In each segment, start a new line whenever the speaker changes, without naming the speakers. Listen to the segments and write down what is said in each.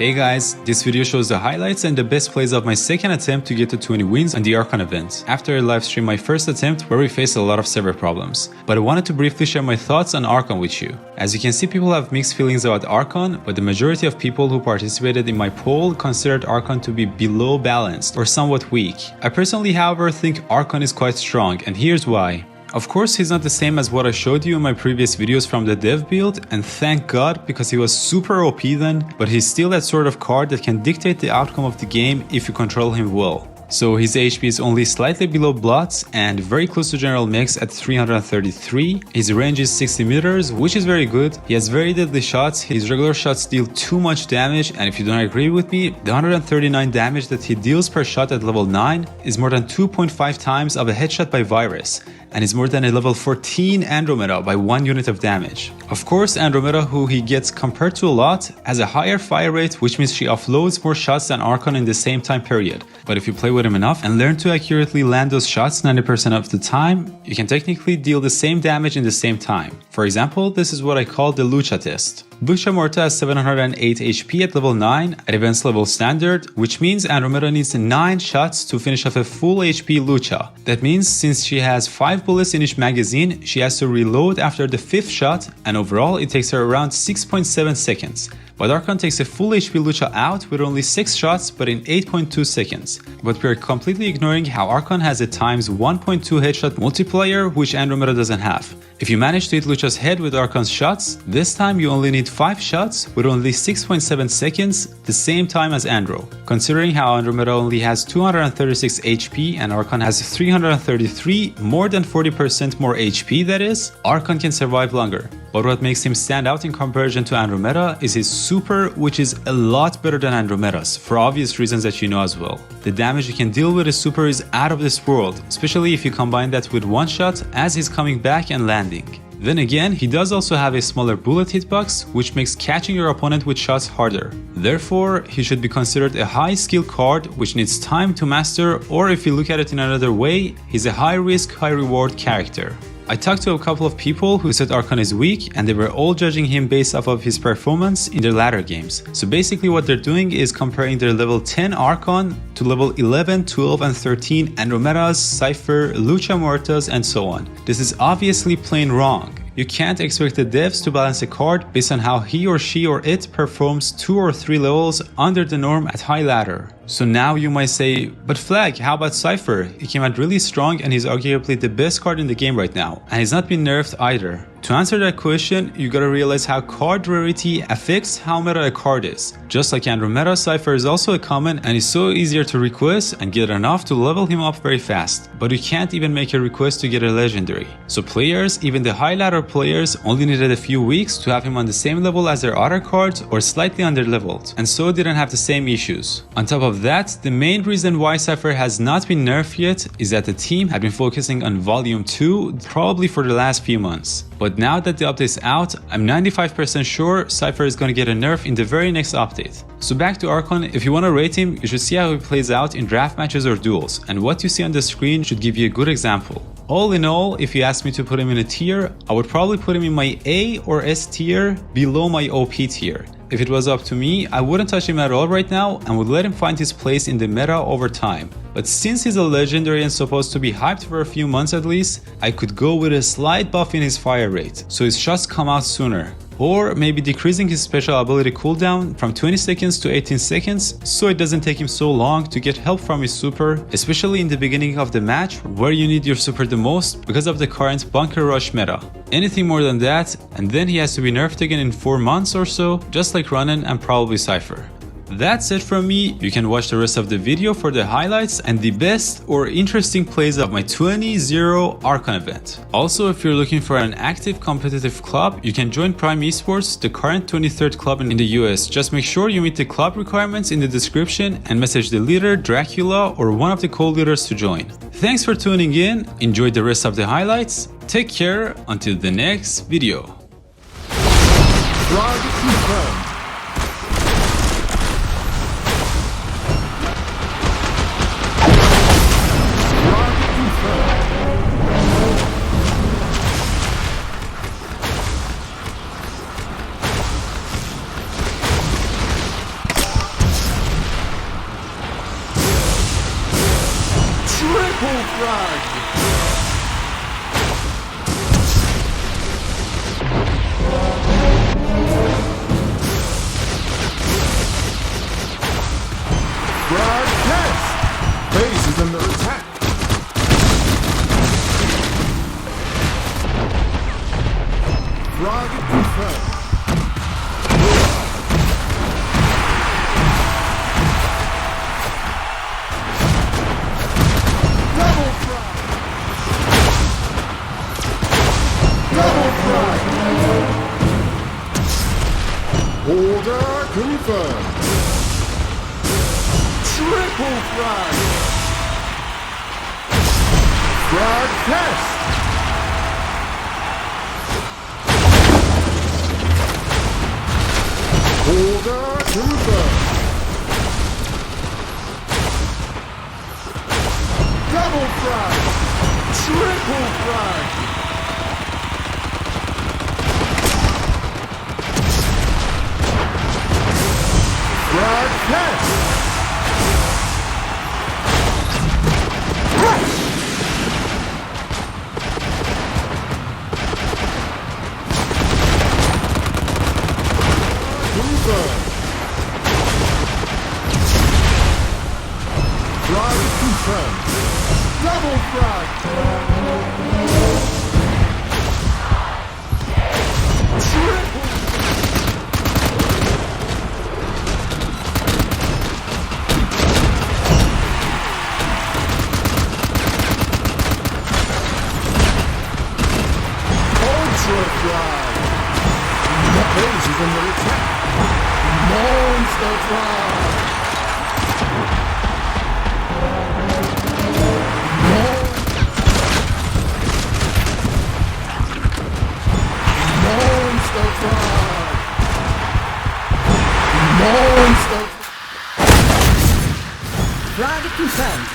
Hey guys, this video shows the highlights and the best plays of my second attempt to get to 20 wins on the ARK-ON event, after I livestreamed my first attempt where we faced a lot of server problems. But I wanted to briefly share my thoughts on ARK-ON with you. As you can see, people have mixed feelings about ARK-ON, but the majority of people who participated in my poll considered ARK-ON to be below balanced or somewhat weak. I personally, however, think ARK-ON is quite strong, and here's why. Of course, he's not the same as what I showed you in my previous videos from the dev build, and thank God, because he was super OP then, but he's still that sort of card that can dictate the outcome of the game if you control him well. So his HP is only slightly below Blood's and very close to General Mech's at 333. His range is 60 meters, which is very good. He has very deadly shots. His regular shots deal too much damage, and if you don't agree with me, the 139 damage that he deals per shot at level 9 is more than 2.5 times of a headshot by Virus, and is more than a level 14 Andromeda by 1 unit of damage. Of course, Andromeda, who he gets compared to a lot, has a higher fire rate, which means she offloads more shots than ARK-ON in the same time period. But if you play with him enough and learn to accurately land those shots 90% of the time, you can technically deal the same damage in the same time. For example, this is what I call the Lucha Test. Lucha Morta has 708 HP at level 9 at events level standard, which means Andromeda needs 9 shots to finish off a full HP Lucha. That means since she has 5 bullets in each magazine, she has to reload after the 5th shot, and overall it takes her around 6.7 seconds. But ARK-ON takes a full HP Lucha out with only 6 shots but in 8.2 seconds. But we are completely ignoring how ARK-ON has a times 1.2 headshot multiplier, which Andromeda doesn't have. If you manage to hit Lucha's head with ARK-ON's shots, this time you only need 5 shots with only 6.7 seconds, the same time as Andro. Considering how Andromeda only has 236 HP and ARK-ON has 333, more than 40% more HP that is, ARK-ON can survive longer. But what makes him stand out in comparison to Andromeda is his super, which is a lot better than Andromeda's, for obvious reasons that you know as well. The damage you can deal with his super is out of this world, especially if you combine that with one shot as he's coming back and landing. Then again, he does also have a smaller bullet hitbox, which makes catching your opponent with shots harder. Therefore, he should be considered a high skill card which needs time to master, or if you look at it in another way, he's a high risk, high reward character. I talked to a couple of people who said ARK-ON is weak, and they were all judging him based off of his performance in their latter games. So basically what they're doing is comparing their level 10 ARK-ON to level 11, 12 and 13 Andromedas, Cipher, Lucha Mortas and so on. This is obviously plain wrong. You can't expect the devs to balance a card based on how he or she or it performs 2 or 3 levels under the norm at high ladder. So now you might say, but Flag, how about Cipher? He came out really strong and he's arguably the best card in the game right now, and he's not been nerfed either. To answer that question, you gotta realize how card rarity affects how meta a card is. Just like Andromeda, Cipher is also a common and is so easier to request and get enough to level him up very fast. But you can't even make a request to get a legendary. So players, even the high ladder players, only needed a few weeks to have him on the same level as their other cards or slightly under leveled, and so didn't have the same issues. On top of that, the main reason why Cipher has not been nerfed yet is that the team had been focusing on Volume 2 probably for the last few months. But now that the update is out, I'm 95% sure Cipher is going to get a nerf in the very next update. So back to ARK-ON, if you want to rate him, you should see how he plays out in draft matches or duels, and what you see on the screen should give you a good example. All in all, if you asked me to put him in a tier, I would probably put him in my A or S tier below my OP tier. If it was up to me, I wouldn't touch him at all right now and would let him find his place in the meta over time. But since he's a legendary and supposed to be hyped for a few months at least, I could go with a slight buff in his fire rate, so his shots come out sooner. Or maybe decreasing his special ability cooldown from 20 seconds to 18 seconds so it doesn't take him so long to get help from his super, especially in the beginning of the match where you need your super the most because of the current bunker rush meta. Anything more than that, and then he has to be nerfed again in 4 months or so, just like Ronan and probably Cipher. That's it from me. You can watch the rest of the video for the highlights and the best or interesting plays of my 20-0 ARK-ON event. Also, if you're looking for an active competitive club, you can join Prime Esports, the current 23rd club in the US. Just make sure you meet the club requirements in the description and message the leader, Dracula, or one of the co-leaders to join. Thanks for tuning in. Enjoy the rest of the highlights. Take care until the next video.
FRAG frag! Frag Test! Base is under attack! Frag confirmed! Double frag! Double frag! Order confirmed! Triple frag! Frag Test! Order confirmed! Double frag! Triple frag! Frag Test! Confirmed. Frag confirmed. Double frag. Triple. Ultra frag. The base is under attack. Monster frag. Monster frag. Monster.
Frag confirmed.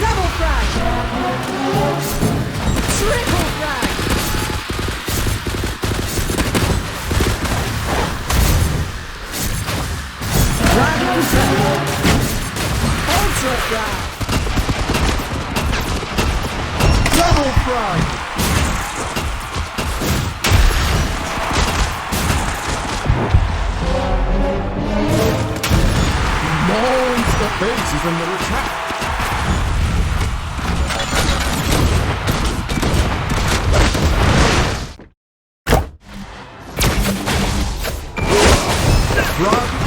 Double frag. Triple frag. Frag confirmed. Ultra frag.
Double frag. Monster base is under attack. Frag